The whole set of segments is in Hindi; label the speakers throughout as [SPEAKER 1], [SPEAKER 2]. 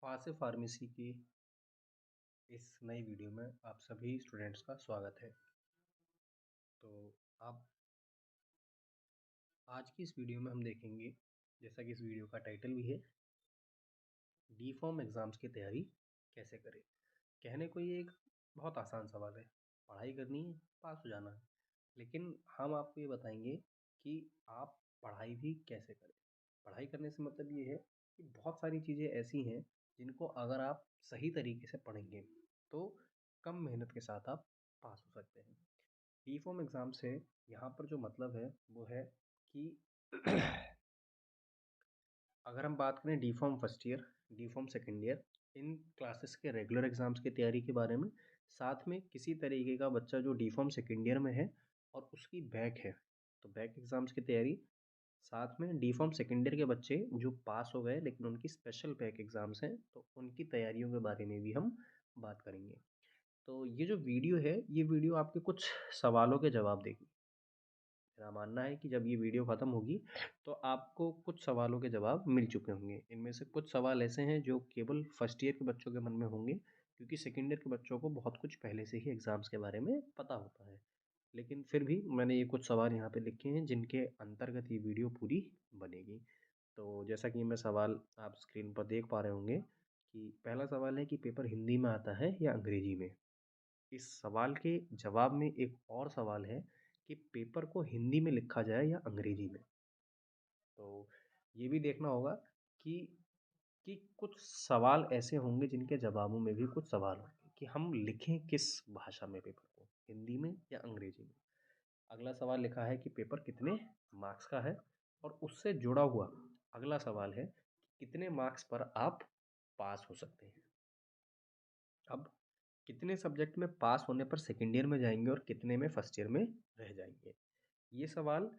[SPEAKER 1] फासे फार्मेसी की इस नई वीडियो में आप सभी स्टूडेंट्स का स्वागत है। तो आप आज की इस वीडियो में हम देखेंगे, जैसा कि इस वीडियो का टाइटल भी है, डी फॉर्म एग्ज़ाम्स की तैयारी कैसे करें। कहने को ये एक बहुत आसान सवाल है, पढ़ाई करनी है, पास हो जाना है। लेकिन हम आपको ये बताएंगे कि आप पढ़ाई भी कैसे करें। पढ़ाई करने से मतलब ये है कि बहुत सारी चीज़ें ऐसी हैं जिनको अगर आप सही तरीके से पढ़ेंगे तो कम मेहनत के साथ आप पास हो सकते हैं। डी फॉर्म एग्ज़ाम से यहाँ पर जो मतलब है वो है कि अगर हम बात करें D pharm first year, D pharm second year, इन क्लासेस के रेगुलर एग्ज़ाम्स की तैयारी के बारे में, साथ में किसी तरीके का बच्चा जो डी फॉर्म सेकेंड ईयर में है और उसकी बैक है, तो बैक एग्ज़ाम्स की तैयारी, साथ में डी फॉर्म सेकेंड ईयर के बच्चे जो पास हो गए लेकिन उनकी स्पेशल बैक एग्ज़ाम्स हैं, तो उनकी तैयारियों के बारे में भी हम बात करेंगे। तो ये जो वीडियो है, ये वीडियो आपके कुछ सवालों के जवाब देगी। मेरा मानना है कि जब ये वीडियो ख़त्म होगी तो आपको कुछ सवालों के जवाब मिल चुके होंगे। इनमें से कुछ सवाल ऐसे हैं जो केवल फर्स्ट ईयर के बच्चों के मन में होंगे, क्योंकि सेकेंड ईयर के बच्चों को बहुत कुछ पहले से ही एग्ज़ाम्स के बारे में पता होता है। लेकिन फिर भी मैंने ये कुछ सवाल यहाँ पे लिखे हैं जिनके अंतर्गत ये वीडियो पूरी बनेगी। तो जैसा कि मैं सवाल आप स्क्रीन पर देख पा रहे होंगे कि पहला सवाल है कि पेपर हिंदी में आता है या अंग्रेजी में। इस सवाल के जवाब में एक और सवाल है कि पेपर को हिंदी में लिखा जाए या अंग्रेजी में। तो ये भी देखना होगा कि कुछ सवाल ऐसे होंगे जिनके जवाबों में भी कुछ सवाल होंगे कि हम लिखें किस भाषा में पेपर को, हिंदी में या अंग्रेजी में। अगला सवाल लिखा है कि पेपर कितने मार्क्स का है, और उससे जुड़ा हुआ अगला सवाल है कि कितने मार्क्स पर आप पास हो सकते हैं। अब कितने सब्जेक्ट में पास होने पर सेकेंड ईयर में जाएंगे और कितने में फर्स्ट ईयर में रह जाएंगे। ये सवाल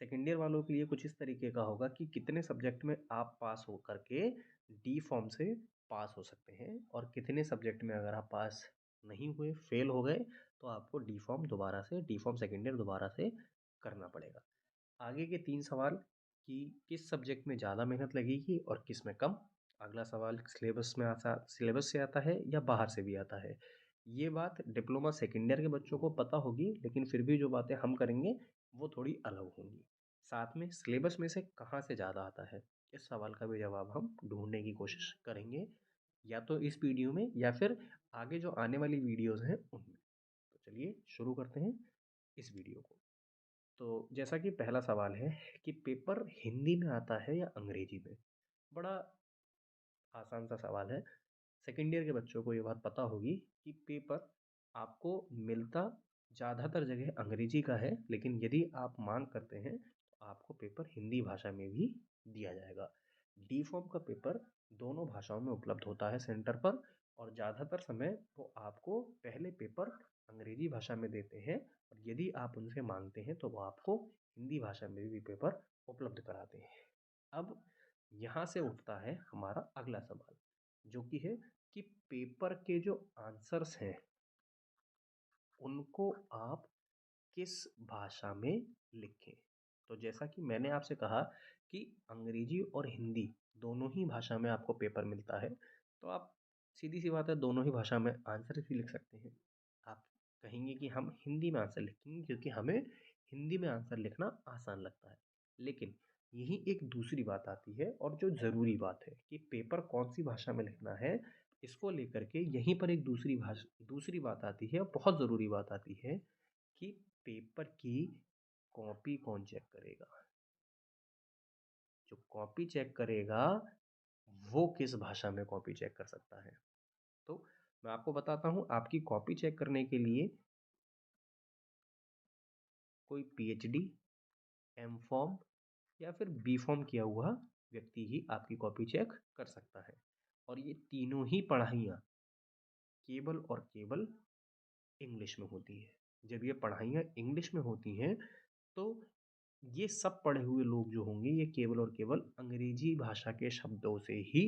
[SPEAKER 1] सेकेंड ईयर वालों के लिए कुछ इस तरीके का होगा कि कितने सब्जेक्ट में आप पास हो करके डी फॉर्म से पास हो सकते हैं, और कितने सब्जेक्ट में अगर आप पास नहीं हुए, फेल हो गए, तो आपको डी फॉर्म दोबारा से, डी फॉर्म सेकेंड ईयर दोबारा से करना पड़ेगा। आगे के 3 सवाल कि किस सब्जेक्ट में ज़्यादा मेहनत लगेगी और किस में कम। अगला सवाल सिलेबस से आता है या बाहर से भी आता है। ये बात डिप्लोमा सेकेंड ईयर के बच्चों को पता होगी, लेकिन फिर भी जो बातें हम करेंगे वो थोड़ी अलग होंगी। साथ में सिलेबस में से कहाँ से ज़्यादा आता है, इस सवाल का भी जवाब हम ढूँढने की कोशिश करेंगे, या तो इस वीडियो में या फिर आगे जो आने वाली वीडियोज़ हैं उनमें। तो चलिए शुरू करते हैं इस वीडियो को। तो जैसा कि पहला सवाल है कि पेपर हिंदी में आता है या अंग्रेजी में। बड़ा आसान सा सवाल है। सेकेंड ईयर के बच्चों को ये बात पता होगी कि पेपर आपको मिलता ज़्यादातर जगह अंग्रेजी का है, लेकिन यदि आप मांग करते हैं तो आपको पेपर हिंदी भाषा में भी दिया जाएगा। डी फॉर्म का पेपर दोनों भाषाओं में उपलब्ध होता है सेंटर पर, और ज़्यादातर समय वो आपको पहले पेपर अंग्रेजी भाषा में देते हैं, और यदि आप उनसे मांगते हैं तो वो आपको हिंदी भाषा में भी पेपर उपलब्ध कराते हैं। अब यहाँ से उठता है हमारा अगला सवाल, जो कि है कि पेपर के जो आंसर्स हैं उनको आप किस भाषा में लिखें। तो जैसा कि मैंने आपसे कहा कि अंग्रेजी और हिंदी दोनों ही भाषा में आपको पेपर मिलता है, तो आप सीधी सी बात है दोनों ही भाषा में आंसर भी लिख सकते हैं। आप कहेंगे कि हम हिंदी में आंसर लिखेंगे क्योंकि हमें हिंदी में आंसर लिखना आसान लगता है। लेकिन यही एक दूसरी बात आती है, और जो ज़रूरी बात है कि पेपर कौन सी भाषा में लिखना है, इसको लेकर के यहीं पर एक दूसरी बात आती है, और बहुत ज़रूरी बात आती है कि पेपर की कॉपी कौन चेक करेगा। जो कॉपी चेक करेगा वो किस भाषा में कॉपी चेक कर सकता है। तो मैं आपको बताता हूँ, आपकी कॉपी चेक करने के लिए कोई पीएचडी, एम फॉर्म या फिर बी फॉर्म किया हुआ व्यक्ति ही आपकी कॉपी चेक कर सकता है। और ये तीनों ही पढ़ाइयाँ केवल और केवल इंग्लिश में होती है। जब ये पढ़ाइयाँ इंग्लिश में होती हैं तो ये सब पढ़े हुए लोग जो होंगे ये केवल और केवल अंग्रेजी भाषा के शब्दों से ही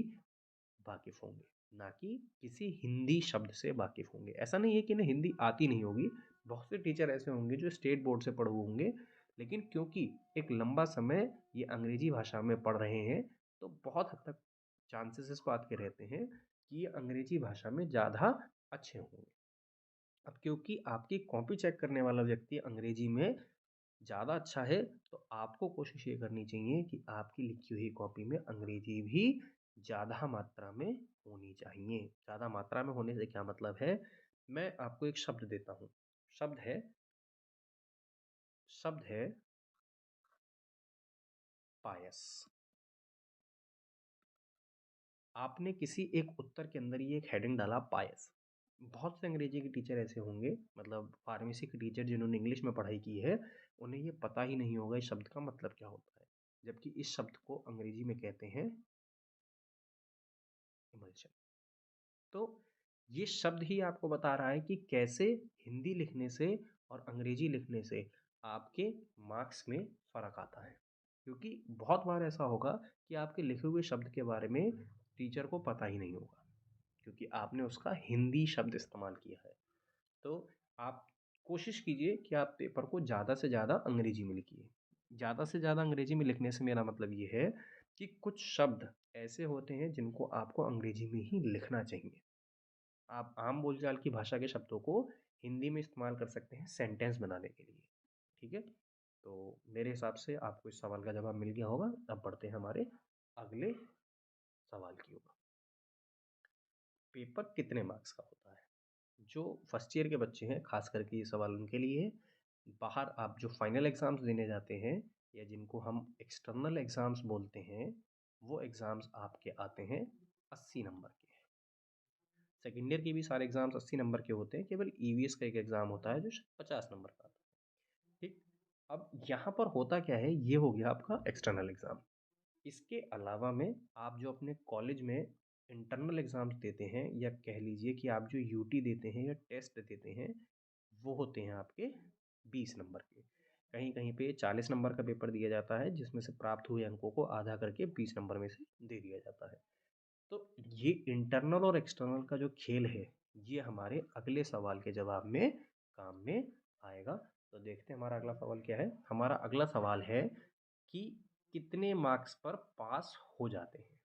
[SPEAKER 1] वाकिफ़ होंगे, ना कि किसी हिंदी शब्द से वाकिफ़ होंगे। ऐसा नहीं है कि इन्हें हिंदी आती नहीं होगी, बहुत से टीचर ऐसे होंगे जो स्टेट बोर्ड से पढ़े हुए होंगे, लेकिन क्योंकि एक लंबा समय ये अंग्रेजी भाषा में पढ़ रहे हैं, तो बहुत हद तक चांसेस इस बात के रहते हैं कि ये अंग्रेजी भाषा में ज़्यादा अच्छे होंगे। अब क्योंकि आपकी कॉपी चेक करने वाला व्यक्ति अंग्रेजी में ज़्यादा अच्छा है, तो आपको कोशिश ये करनी चाहिए कि आपकी लिखी हुई कॉपी में अंग्रेजी भी ज़्यादा मात्रा में होनी चाहिए। ज़्यादा मात्रा में होने से क्या मतलब है, मैं आपको एक शब्द देता हूँ। शब्द है शब्द है पायस। आपने किसी एक उत्तर के अंदर ये एक हेडिंग डाला पायस। बहुत से अंग्रेजी के टीचर ऐसे होंगे, मतलब फार्मेसी के टीचर जिन्होंने इंग्लिश में पढ़ाई की है, उन्हें ये पता ही नहीं होगा इस शब्द का मतलब क्या होता है, जबकि इस शब्द को अंग्रेजी में कहते हैं इमल्शन। तो ये शब्द ही आपको बता रहा है कि कैसे हिंदी लिखने से और अंग्रेजी लिखने से आपके मार्क्स में फ़र्क आता है। क्योंकि बहुत बार ऐसा होगा कि आपके लिखे हुए शब्द के बारे में टीचर को पता ही नहीं होगा, क्योंकि आपने उसका हिंदी शब्द इस्तेमाल किया है। तो आप कोशिश कीजिए कि आप पेपर को ज़्यादा से ज़्यादा अंग्रेजी में लिखिए। ज़्यादा से ज़्यादा अंग्रेजी में लिखने से मेरा मतलब ये है कि कुछ शब्द ऐसे होते हैं जिनको आपको अंग्रेजी में ही लिखना चाहिए। आप आम बोलचाल की भाषा के शब्दों को हिंदी में इस्तेमाल कर सकते हैं सेंटेंस बनाने के लिए। ठीक है? तो मेरे हिसाब से आपको इस सवाल का जवाब मिल गया होगा। अब बढ़ते हैं हमारे अगले सवाल की ओर। पेपर कितने मार्क्स का होता है? जो फर्स्ट ईयर के बच्चे हैं, खास करके ये सवाल उनके लिए है। बाहर आप जो फाइनल एग्ज़ाम्स देने जाते हैं या जिनको हम एक्सटर्नल एग्ज़ाम्स बोलते हैं, वो एग्ज़ाम्स आपके आते हैं 80 नंबर के। सेकंड ईयर के भी सारे एग्ज़ाम्स 80 नंबर के होते हैं, केवल ईवीएस का एक एग्ज़ाम होता है जो 50 नंबर का आता है। ठीक? अब यहाँ पर होता क्या है, ये हो गया आपका एक्सटर्नल एग्ज़ाम। इसके अलावा में आप जो अपने कॉलेज में इंटरनल एग्ज़ाम्स देते हैं, या कह लीजिए कि आप जो यूटी देते हैं या टेस्ट देते हैं, वो होते हैं आपके 20 नंबर के। कहीं कहीं पे 40 नंबर का पेपर दिया जाता है, जिसमें से प्राप्त हुए अंकों को आधा करके 20 नंबर में से दे दिया जाता है। तो ये इंटरनल और एक्सटर्नल का जो खेल है, ये हमारे अगले सवाल के जवाब में काम में आएगा। तो देखते हैं हमारा अगला सवाल क्या है। हमारा अगला सवाल है कि कितने मार्क्स पर पास हो जाते हैं।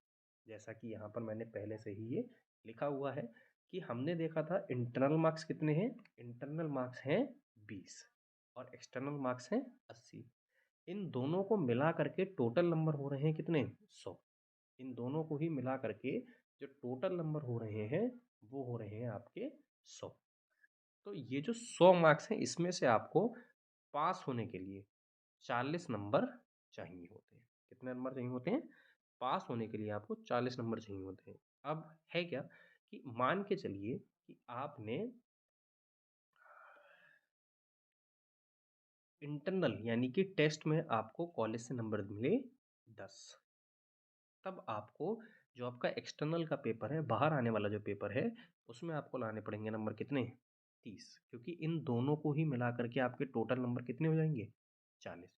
[SPEAKER 1] जैसा कि यहाँ पर मैंने पहले से ही ये लिखा हुआ है कि हमने देखा था इंटरनल मार्क्स कितने हैं। इंटरनल मार्क्स हैं 20 और एक्सटर्नल मार्क्स हैं 80। इन दोनों को मिला करके टोटल नंबर हो रहे हैं कितने, 100। इन दोनों को ही मिला करके जो टोटल नंबर हो रहे हैं, वो हो रहे हैं आपके 100। तो ये जो 100 मार्क्स हैं, इसमें से आपको पास होने के लिए 40 नंबर चाहिए होते हैं। कितने नंबर चाहिए होते हैं? पास होने के लिए आपको 40 नंबर चाहिए होते हैं। अब है क्या कि मान के चलिए कि आपने इंटरनल यानी कि टेस्ट में आपको कॉलेज से नंबर मिले 10, तब आपको जो आपका एक्सटर्नल का पेपर है, बाहर आने वाला जो पेपर है, उसमें आपको लाने पड़ेंगे नंबर कितने, 30। क्योंकि इन दोनों को ही मिला करके आपके टोटल नंबर कितने हो जाएंगे, 40।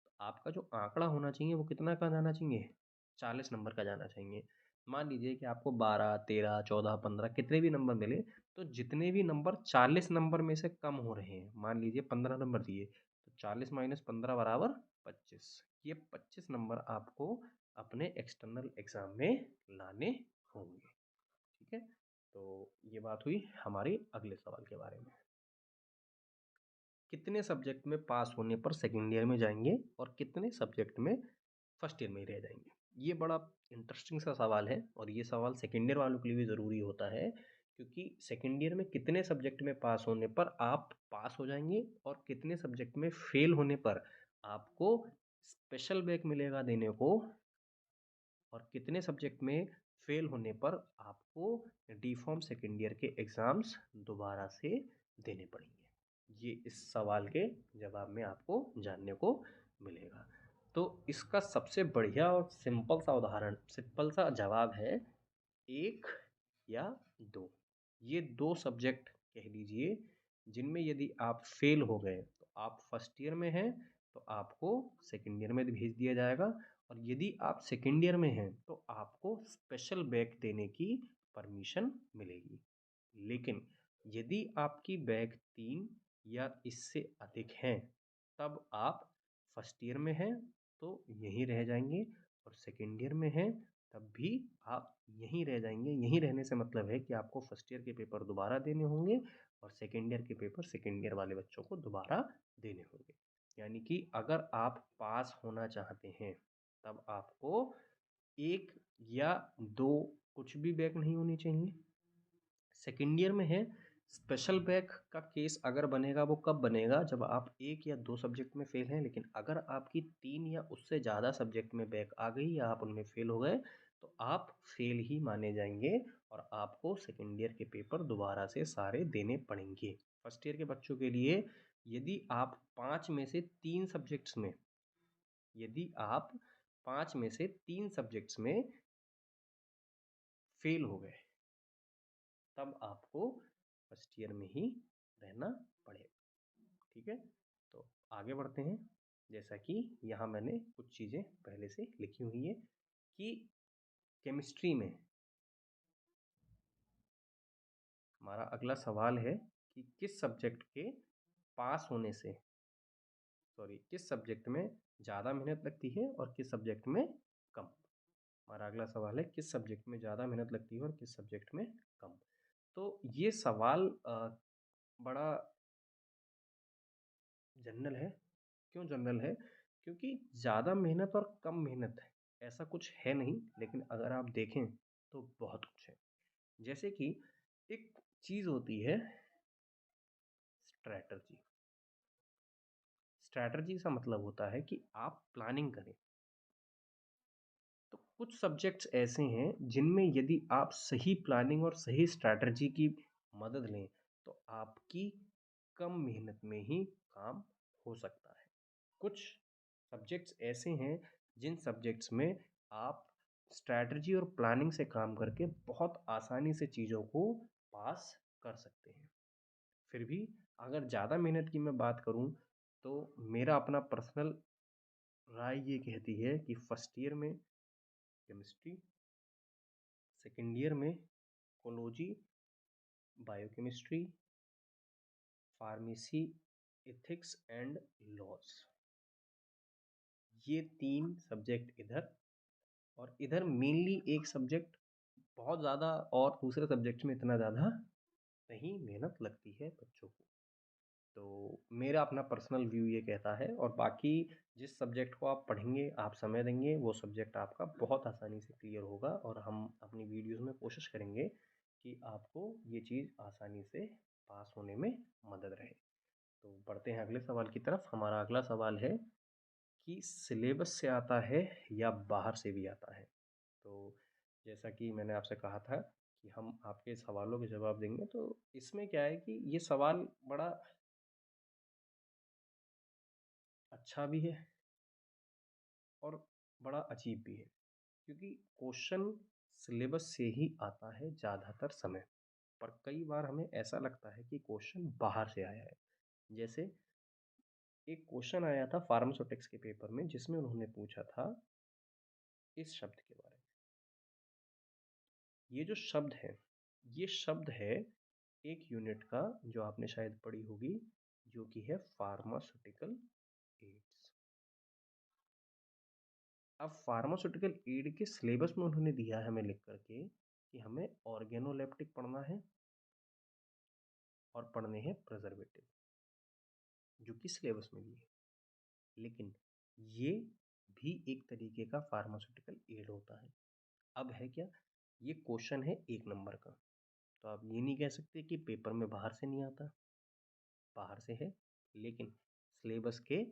[SPEAKER 1] तो आपका जो आंकड़ा होना चाहिए वो कितना का जाना चाहिए, 40 नंबर का जाना चाहिए। मान लीजिए कि आपको 12, 13, 14, 15 कितने भी नंबर मिले, तो जितने भी नंबर 40 नंबर में से कम हो रहे हैं, मान लीजिए 15 नंबर दिए, तो 40 माइनस 15 बराबर 25। ये 25 नंबर आपको अपने एक्सटर्नल एग्ज़ाम में लाने होंगे। ठीक है? तो ये बात हुई हमारे अगले सवाल के बारे में। कितने सब्जेक्ट में पास होने पर सेकंड ईयर में जाएंगे और कितने सब्जेक्ट में फर्स्ट ईयर में ही रह जाएंगे। ये बड़ा इंटरेस्टिंग सा सवाल है, और ये सवाल सेकंड ईयर वालों के लिए भी ज़रूरी होता है, क्योंकि सेकंड ईयर में कितने सब्जेक्ट में पास होने पर आप पास हो जाएंगे और कितने सब्जेक्ट में फेल होने पर आपको स्पेशल बैक मिलेगा देने को, और कितने सब्जेक्ट में फेल होने पर आपको डी फॉर्म सेकेंड ईयर के एग्ज़ाम्स दोबारा से देने पड़ेंगे। ये इस सवाल के जवाब में आपको जानने को मिलेगा। तो इसका सबसे बढ़िया और सिंपल सा जवाब है 1 या 2। ये 2 सब्जेक्ट कह लीजिए जिनमें यदि आप फेल हो गए तो आप फर्स्ट ईयर में हैं, तो आपको सेकेंड ईयर में भेज दिया जाएगा, और यदि आप सेकेंड ईयर में हैं तो आपको स्पेशल बैक देने की परमिशन मिलेगी। लेकिन यदि आपकी बैक 3 या इससे अधिक हैं, तब आप फर्स्ट ईयर में हैं तो यहीं रह जाएंगे, और सेकेंड ईयर में हैं तब भी आप यहीं रह जाएंगे। यहीं रहने से मतलब है कि आपको फर्स्ट ईयर के पेपर दोबारा देने होंगे और सेकेंड ईयर के पेपर सेकेंड ईयर वाले बच्चों को दोबारा देने होंगे। यानी कि अगर आप पास होना चाहते हैं तब आपको 1 या 2 कुछ भी बैक नहीं होनी चाहिए। सेकेंड ईयर में है स्पेशल बैक का केस अगर बनेगा वो कब बनेगा, जब आप 1 या 2 सब्जेक्ट में फेल हैं, लेकिन अगर आपकी 3 या उससे ज़्यादा सब्जेक्ट में बैक आ गई या आप उनमें फेल हो गए तो आप फेल ही माने जाएंगे और आपको सेकेंड ईयर के पेपर दोबारा से सारे देने पड़ेंगे। फर्स्ट ईयर के बच्चों के लिए यदि आप 5 में से 3 सब्जेक्ट्स में यदि आप 5 में से 3 सब्जेक्ट्स में फेल हो गए तब आपको फर्स्ट ईयर में ही रहना पड़ेगा। ठीक है, तो आगे बढ़ते हैं। जैसा कि यहाँ मैंने कुछ चीज़ें पहले से लिखी हुई है कि केमिस्ट्री में हमारा अगला सवाल है कि किस सब्जेक्ट के पास होने से किस सब्जेक्ट में ज़्यादा मेहनत लगती है और किस सब्जेक्ट में कम। हमारा अगला सवाल है किस सब्जेक्ट में ज़्यादा मेहनत लगती है और किस सब्जेक्ट में कम। तो ये सवाल बड़ा जनरल है। क्यों जनरल है? क्योंकि ज़्यादा मेहनत और कम मेहनत ऐसा कुछ है नहीं, लेकिन अगर आप देखें तो बहुत कुछ है। जैसे कि एक चीज़ होती है स्ट्रैटर्जी। स्ट्रैटर्जी का मतलब होता है कि आप प्लानिंग करें। तो कुछ सब्जेक्ट्स ऐसे हैं जिनमें यदि आप सही प्लानिंग और सही स्ट्रैटर्जी की मदद लें तो आपकी कम मेहनत में ही काम हो सकता है। कुछ सब्जेक्ट्स ऐसे हैं जिन सब्जेक्ट्स में आप स्ट्रैटजी और प्लानिंग से काम करके बहुत आसानी से चीज़ों को पास कर सकते हैं। फिर भी अगर ज़्यादा मेहनत की मैं बात करूं तो मेरा अपना पर्सनल राय ये कहती है कि फर्स्ट ईयर में केमिस्ट्री, सेकेंड ईयर में कोलॉजी, biochemistry, pharmacy, ethics and laws, ये 3 सब्जेक्ट इधर, और इधर मेनली एक सब्जेक्ट बहुत ज़्यादा और दूसरे सब्जेक्ट में इतना ज़्यादा नहीं मेहनत लगती है बच्चों को। तो मेरा अपना पर्सनल व्यू ये कहता है, और बाकी जिस सब्जेक्ट को आप पढ़ेंगे, आप समय देंगे, वो सब्जेक्ट आपका बहुत आसानी से क्लियर होगा और हम अपनी वीडियोज़ में कोशिश करेंगे कि आपको ये चीज़ आसानी से पास होने में मदद रहे। तो बढ़ते हैं अगले सवाल की तरफ। हमारा अगला सवाल है कि सिलेबस से आता है या बाहर से भी आता है। तो जैसा कि मैंने आपसे कहा था कि हम आपके सवालों के जवाब देंगे, तो इसमें क्या है कि ये सवाल बड़ा अच्छा भी है और बड़ा अजीब भी है, क्योंकि क्वेश्चन सिलेबस से ही आता है ज़्यादातर समय पर। कई बार हमें ऐसा लगता है कि क्वेश्चन बाहर से आया है। जैसे एक क्वेश्चन आया था फार्मास्यूटिक्स के पेपर में जिसमें उन्होंने पूछा था इस शब्द के बारे में। ये जो शब्द है, ये शब्द है एक यूनिट का जो आपने शायद पढ़ी होगी, जो कि है फार्मास्यूटिकल एड्स। अब फार्मास्यूटिकल एड के सिलेबस में उन्होंने दिया है हमें लिख करके कि हमें ऑर्गेनोलेप्टिक पढ़ना है और पढ़ने हैं प्रिजर्वेटिव, जो कि सिलेबस में भी है। लेकिन ये भी एक तरीके का फार्मास्यूटिकल एड होता है। अब है क्या, ये क्वेश्चन है 1 नंबर का, तो आप ये नहीं कह सकते कि पेपर में बाहर से नहीं आता। बाहर से है, लेकिन सिलेबस के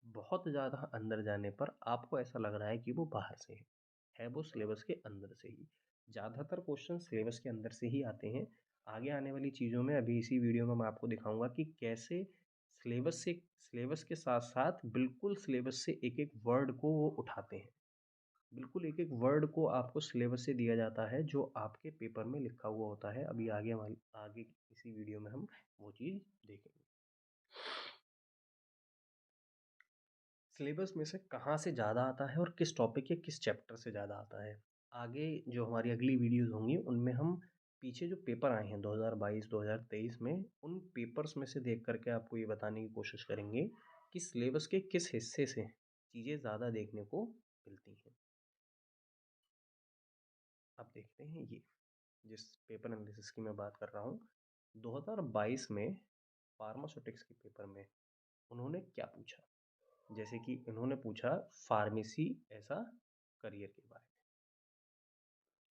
[SPEAKER 1] बहुत ज़्यादा अंदर जाने पर आपको ऐसा लग रहा है कि वो बाहर से है वो सिलेबस के अंदर से ही। ज़्यादातर क्वेश्चन सिलेबस के अंदर से ही आते हैं। आगे आने वाली चीज़ों में अभी इसी वीडियो में मैं आपको दिखाऊंगा कि कैसे सिलेबस के साथ साथ बिल्कुल सिलेबस से एक एक वर्ड को वो उठाते हैं। बिल्कुल एक एक वर्ड को आपको सिलेबस से दिया जाता है जो आपके पेपर में लिखा हुआ होता है। अभी आगे इसी वीडियो में हम वो चीज़ देखेंगे। सिलेबस में से कहाँ से ज़्यादा आता है और किस टॉपिक या किस चैप्टर से ज़्यादा आता है, आगे जो हमारी अगली वीडियोज़ होंगी उनमें हम पीछे जो पेपर आए हैं 2022-2023 में, उन पेपर्स में से देख करके आपको ये बताने की कोशिश करेंगे कि सिलेबस के किस हिस्से से चीज़ें ज़्यादा देखने को मिलती हैं। अब देखते हैं ये जिस पेपर एनालिसिस की मैं बात कर रहा हूँ 2022 में फार्मास्यूटिक्स के पेपर में उन्होंने क्या पूछा। जैसे कि इन्होंने पूछा फार्मेसी ऐसा करियर के बारे में।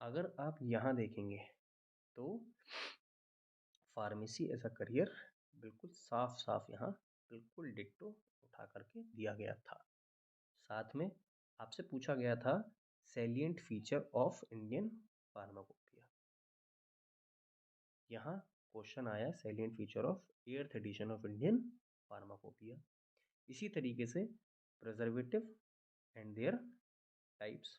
[SPEAKER 1] अगर आप यहाँ देखेंगे तो फार्मेसी ऐसा करियर बिल्कुल साफ साफ यहाँ बिल्कुल डिट्टो उठा करके दिया गया था। साथ में आपसे पूछा गया था salient feature of Indian pharmacopoeia. यहाँ क्वेश्चन आया salient feature of 8th edition of Indian pharmacopoeia. इसी तरीके से preservative and their types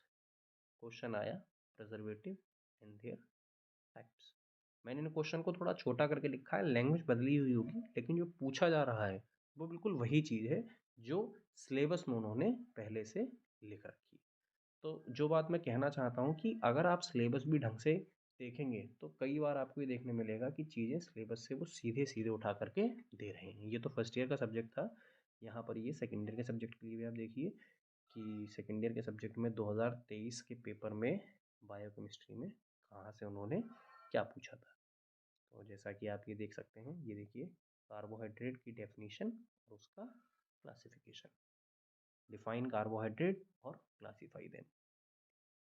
[SPEAKER 1] question आया प्रिजर्वेटिव एंड देयर टाइप्स। मैंने इन क्वेश्चन को थोड़ा छोटा करके लिखा है, लैंग्वेज बदली हुई होगी, लेकिन जो पूछा जा रहा है वो बिल्कुल वही चीज़ है जो सिलेबस में उन्होंने पहले से लिख रखी। तो जो बात मैं कहना चाहता हूँ कि अगर आप सिलेबस भी ढंग से देखेंगे तो कई बार आपको ये देखने मिलेगा कि चीज़ें सिलेबस से वो सीधे सीधे उठा करके दे रहे हैं। ये तो फर्स्ट ईयर का सब्जेक्ट था। यहाँ पर ये सेकेंड ईयर के सब्जेक्ट के लिए भी आप देखिए कि सेकेंड ईयर के सब्जेक्ट में 2023 के पेपर में बायोकेमिस्ट्री में कहाँ से उन्होंने क्या पूछा था। तो जैसा कि आप ये देख सकते हैं, ये देखिए कार्बोहाइड्रेट की डेफिनेशन और उसका क्लासिफिकेशन, डिफाइन कार्बोहाइड्रेट और क्लासीफाई देम।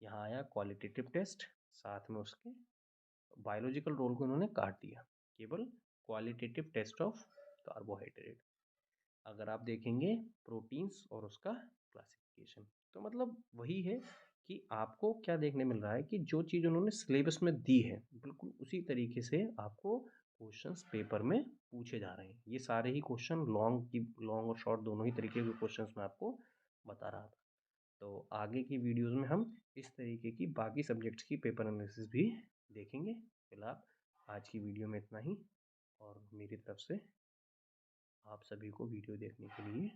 [SPEAKER 1] यहाँ आया क्वालिटेटिव टेस्ट, साथ में उसके बायोलॉजिकल रोल को इन्होंने काट दिया, केवल क्वालिटेटिव टेस्ट ऑफ कार्बोहाइड्रेट। अगर आप देखेंगे प्रोटीन्स और उसका क्लासिफिकेशन, तो मतलब वही है कि आपको क्या देखने मिल रहा है कि जो चीज़ उन्होंने सिलेबस में दी है बिल्कुल उसी तरीके से आपको क्वेश्चंस पेपर में पूछे जा रहे हैं। ये सारे ही क्वेश्चन लॉन्ग और शॉर्ट दोनों ही तरीके के क्वेश्चंस मैं आपको बता रहा था। तो आगे की वीडियोस में हम इस तरीके की बाकी सब्जेक्ट्स की पेपर एनालिसिस भी देखेंगे। फिलहाल आज की वीडियो में इतना ही, और मेरी तरफ से आप सभी को वीडियो देखने के लिए